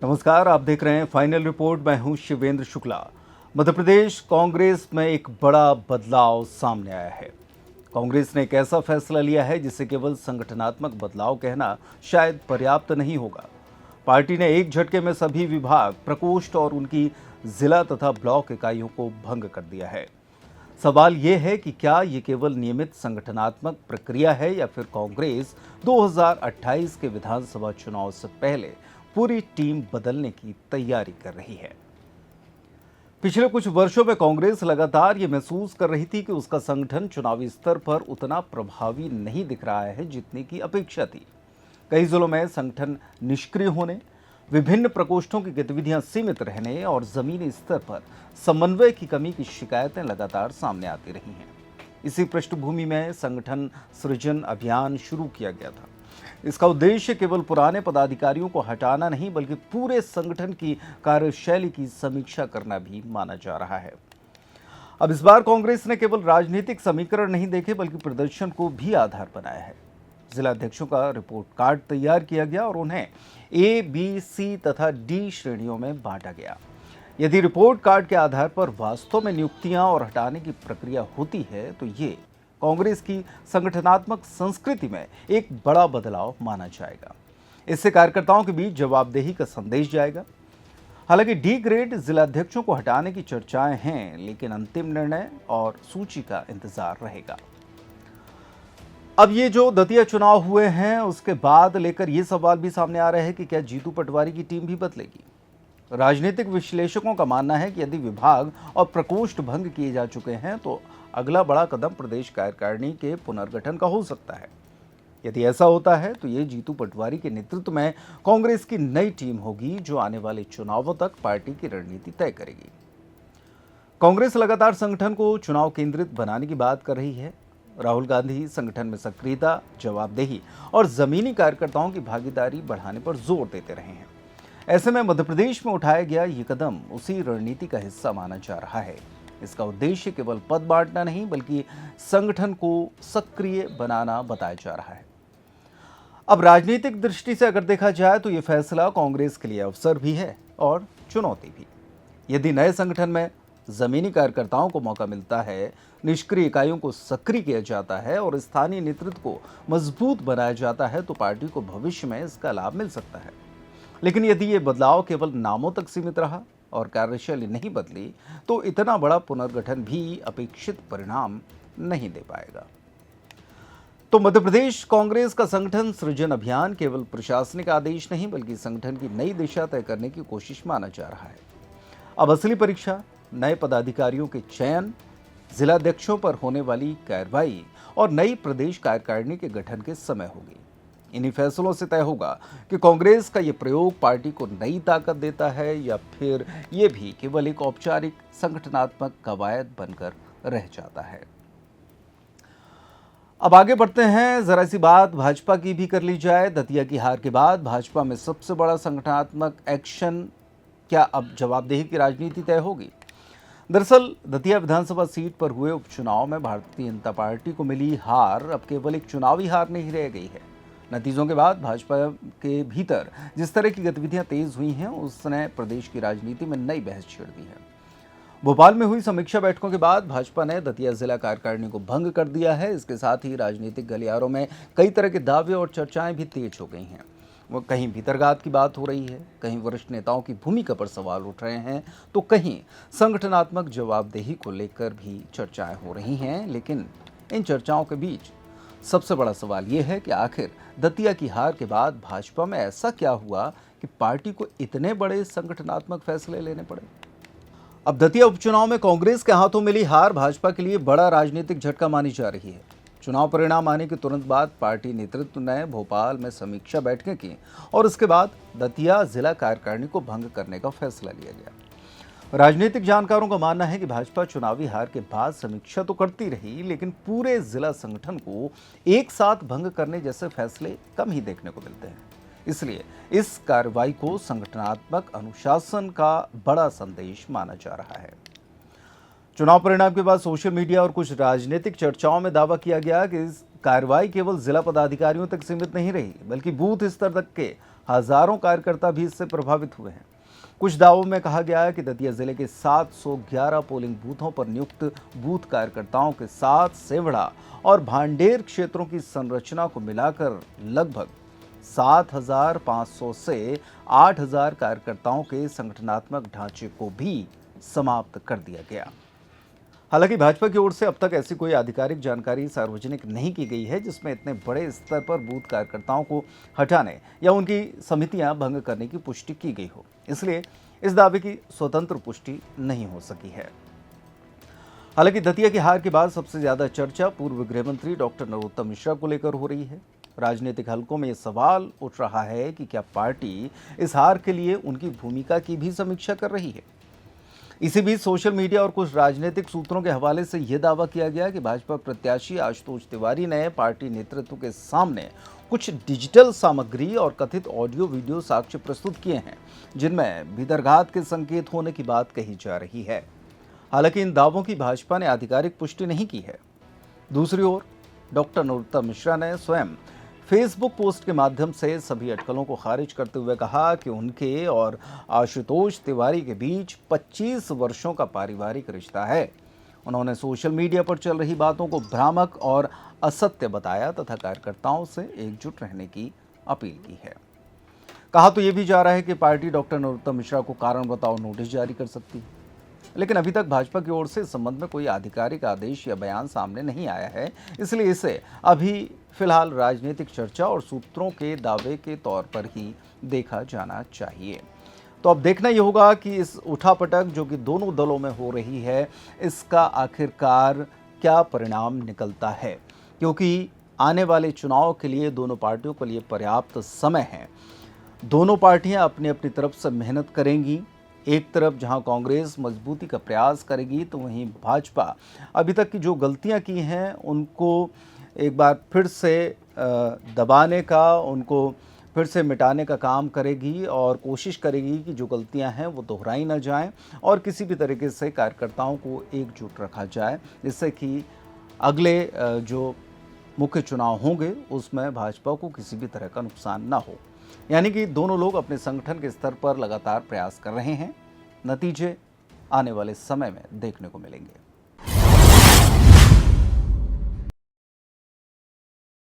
नमस्कार, आप देख रहे हैं फाइनल रिपोर्ट। मैं हूं शिवेंद्र शुक्ला। मध्य प्रदेश कांग्रेस में एक बड़ा बदलाव सामने आया है। कांग्रेस ने एक ऐसा फैसला लिया है जिसे केवल संगठनात्मक बदलाव कहना शायद पर्याप्त नहीं होगा। पार्टी ने एक झटके में सभी विभाग, प्रकोष्ठ और उनकी जिला तथा ब्लॉक इकाइयों को भंग कर दिया है। सवाल ये है कि क्या ये केवल नियमित संगठनात्मक प्रक्रिया है या फिर कांग्रेस 2028 के विधानसभा चुनाव से पहले पूरी टीम बदलने की तैयारी कर रही है। पिछले कुछ वर्षों में कांग्रेस लगातार ये महसूस कर रही थी कि उसका संगठन चुनावी स्तर पर उतना प्रभावी नहीं दिख रहा है जितनी की अपेक्षा थी। कई जिलों में संगठन निष्क्रिय होने, विभिन्न प्रकोष्ठों की गतिविधियां सीमित रहने और जमीनी स्तर पर समन्वय की कमी की शिकायतें लगातार सामने आती रही हैं। इसी पृष्ठभूमि में संगठन सृजन अभियान शुरू किया गया था। इसका उद्देश्य केवल पुराने पदाधिकारियों को हटाना नहीं बल्कि पूरे संगठन की कार्यशैली की समीक्षा करना भी माना जा रहा है। अब इस बार कांग्रेस ने केवल राजनीतिक समीकरण नहीं देखे बल्कि प्रदर्शन को भी आधार बनाया है। जिला अध्यक्षों का रिपोर्ट कार्ड तैयार किया गया और उन्हें ए, बी, सी तथा डी श्रेणियों में बांटा गया। यदि रिपोर्ट कार्ड के आधार पर वास्तव में नियुक्तियां और हटाने की प्रक्रिया होती है तो ये कांग्रेस की संगठनात्मक संस्कृति में एक बड़ा बदलाव माना जाएगा। इससे कार्यकर्ताओं के बीच जवाबदेही का संदेश जाएगा। हालांकि डी ग्रेड जिलाध्यक्षों को हटाने की चर्चाएं हैं, लेकिन अंतिम निर्णय और सूची का इंतजार रहेगा। अब ये जो दतिया चुनाव हुए हैं उसके बाद लेकर ये सवाल भी सामने आ रहे हैं कि क्या जीतू पटवारी की टीम भी बदलेगी। राजनीतिक विश्लेषकों का मानना है कि यदि विभाग और प्रकोष्ठ भंग किए जा चुके हैं तो अगला बड़ा कदम प्रदेश कार्यकारिणी के पुनर्गठन का हो सकता है। यदि ऐसा होता है तो ये जीतू पटवारी के नेतृत्व में कांग्रेस की नई टीम होगी जो आने वाले चुनावों तक पार्टी की रणनीति तय करेगी। कांग्रेस लगातार संगठन को चुनाव केंद्रित बनाने की बात कर रही है। राहुल गांधी संगठन में सक्रियता, जवाबदेही और जमीनी कार्यकर्ताओं की भागीदारी बढ़ाने पर जोर देते रहे हैं। ऐसे में मध्य प्रदेश में उठाया गया ये कदम उसी रणनीति का हिस्सा माना जा रहा है। इसका उद्देश्य केवल पद बांटना नहीं बल्कि संगठन को सक्रिय बनाना बताया जा रहा है। अब राजनीतिक दृष्टि से अगर देखा जाए तो यह फैसला कांग्रेस के लिए अवसर भी है और चुनौती भी। यदि नए संगठन में जमीनी कार्यकर्ताओं को मौका मिलता है, निष्क्रिय इकाइयों को सक्रिय किया जाता है और स्थानीय नेतृत्व को मजबूत बनाया जाता है तो पार्टी को भविष्य में इसका लाभ मिल सकता है। लेकिन यदि ये बदलाव केवल नामों तक सीमित रहा और कार्यशैली नहीं बदली तो इतना बड़ा पुनर्गठन भी अपेक्षित परिणाम नहीं दे पाएगा। तो मध्य प्रदेश कांग्रेस का संगठन सृजन अभियान केवल प्रशासनिक आदेश नहीं बल्कि संगठन की नई दिशा तय करने की कोशिश माना जा रहा है। अब असली परीक्षा नए पदाधिकारियों के चयन, जिलाध्यक्षों पर होने वाली कार्रवाई और नई प्रदेश कार्यकारिणी के गठन के समय होगी। इन्हीं फैसलों से तय होगा कि कांग्रेस का ये प्रयोग पार्टी को नई ताकत देता है या फिर ये भी केवल एक औपचारिक संगठनात्मक कवायद बनकर रह जाता है। अब आगे बढ़ते हैं, जरा सी बात भाजपा की भी कर ली जाए। दतिया की हार के बाद भाजपा में सबसे बड़ा संगठनात्मक एक्शन, क्या अब जवाबदेही की राजनीति तय होगी? दरअसल दतिया विधानसभा सीट पर हुए उपचुनाव में भारतीय जनता पार्टी को मिली हार अब केवल एक चुनावी हार नहीं रह गई है। नतीजों के बाद भाजपा के भीतर जिस तरह की गतिविधियां तेज हुई हैं उसने प्रदेश की राजनीति में नई बहस छेड़ दी है। भोपाल में हुई समीक्षा बैठकों के बाद भाजपा ने दतिया जिला कार्यकारिणी को भंग कर दिया है। इसके साथ ही राजनीतिक गलियारों में कई तरह के दावे और चर्चाएं भी तेज हो गई हैं। वो कहीं भीतरघात की बात हो रही है, कहीं वरिष्ठ नेताओं की भूमिका पर सवाल उठ रहे हैं तो कहीं संगठनात्मक जवाबदेही को लेकर भी चर्चाएं हो रही हैं। लेकिन इन चर्चाओं के बीच सबसे बड़ा सवाल ये है कि आखिर दतिया की हार के बाद भाजपा में ऐसा क्या हुआ कि पार्टी को इतने बड़े संगठनात्मक फैसले लेने पड़े। अब दतिया उपचुनाव में कांग्रेस के हाथों मिली हार भाजपा के लिए बड़ा राजनीतिक झटका मानी जा रही है। चुनाव परिणाम आने के तुरंत बाद पार्टी नेतृत्व ने भोपाल में समीक्षा बैठकें की और उसके बाद दतिया जिला कार्यकारिणी को भंग करने का फैसला लिया गया। राजनीतिक जानकारों का मानना है कि भाजपा चुनावी हार के बाद समीक्षा तो करती रही लेकिन पूरे जिला संगठन को एक साथ भंग करने जैसे फैसले कम ही देखने को मिलते हैं। इसलिए इस कार्रवाई को संगठनात्मक अनुशासन का बड़ा संदेश माना जा रहा है। चुनाव परिणाम के बाद सोशल मीडिया और कुछ राजनीतिक चर्चाओं में दावा किया गया कि इस कार्रवाई केवल जिला पदाधिकारियों तक सीमित नहीं रही बल्कि बूथ स्तर तक के हजारों कार्यकर्ता भी इससे प्रभावित हुए हैं। कुछ दावों में कहा गया है कि दतिया जिले के 711 पोलिंग बूथों पर नियुक्त बूथ कार्यकर्ताओं के साथ सेवढ़ा और भांडेर क्षेत्रों की संरचना को मिलाकर लगभग 7,500 से 8,000 कार्यकर्ताओं के संगठनात्मक ढांचे को भी समाप्त कर दिया गया। हालांकि भाजपा की ओर से अब तक ऐसी कोई आधिकारिक जानकारी सार्वजनिक नहीं की गई है जिसमें इतने बड़े स्तर पर बूथ कार्यकर्ताओं को हटाने या उनकी समितियां भंग करने की पुष्टि की गई हो, इसलिए इस दावे की स्वतंत्र पुष्टि नहीं हो सकी है। हालांकि दतिया की हार के बाद सबसे ज्यादा चर्चा पूर्व गृह मंत्री डॉक्टर नरोत्तम मिश्रा को लेकर हो रही है। राजनीतिक हलकों में यह सवाल उठ रहा है कि क्या पार्टी इस हार के लिए उनकी भूमिका की भी समीक्षा कर रही है। इसी बीच सोशल मीडिया और कुछ राजनीतिक सूत्रों के हवाले से यह दावा किया गया कि भाजपा प्रत्याशी आशुतोष तिवारी ने पार्टी नेतृत्व के सामने कुछ डिजिटल सामग्री और कथित ऑडियो वीडियो साक्ष्य प्रस्तुत किए हैं जिनमें भीतरघात के संकेत होने की बात कही जा रही है। हालांकि इन दावों की भाजपा ने आधिकारिक पुष्टि नहीं की है। दूसरी ओर डॉक्टर नरोत्तम मिश्रा ने स्वयं फेसबुक पोस्ट के माध्यम से सभी अटकलों को खारिज करते हुए कहा कि उनके और आशुतोष तिवारी के बीच 25 वर्षों का पारिवारिक रिश्ता है। उन्होंने सोशल मीडिया पर चल रही बातों को भ्रामक और असत्य बताया तथा कार्यकर्ताओं से एकजुट रहने की अपील की है। कहा तो ये भी जा रहा है कि पार्टी डॉक्टर नरोत्तम मिश्रा को कारण बताओ नोटिस जारी कर सकती है, लेकिन अभी तक भाजपा की ओर से इस संबंध में कोई आधिकारिक आदेश या बयान सामने नहीं आया है, इसलिए इसे अभी फिलहाल राजनीतिक चर्चा और सूत्रों के दावे के तौर पर ही देखा जाना चाहिए। तो अब देखना ये होगा कि इस उठापटक जो कि दोनों दलों में हो रही है, इसका आखिरकार क्या परिणाम निकलता है, क्योंकि आने वाले चुनाव के लिए दोनों पार्टियों के लिए पर्याप्त समय है। दोनों पार्टियां अपनी अपनी तरफ से मेहनत करेंगी। एक तरफ जहां कांग्रेस मजबूती का प्रयास करेगी तो वहीं भाजपा अभी तक की जो गलतियां की हैं उनको एक बार फिर से दबाने का, उनको फिर से मिटाने का काम करेगी और कोशिश करेगी कि जो गलतियां हैं वो दोहराई ना जाएं और किसी भी तरीके से कार्यकर्ताओं को एकजुट रखा जाए, जिससे कि अगले जो मुख्य चुनाव होंगे उसमें भाजपा को किसी भी तरह का नुकसान ना हो। यानी कि दोनों लोग अपने संगठन के स्तर पर लगातार प्रयास कर रहे हैं। नतीजे आने वाले समय में देखने को मिलेंगे।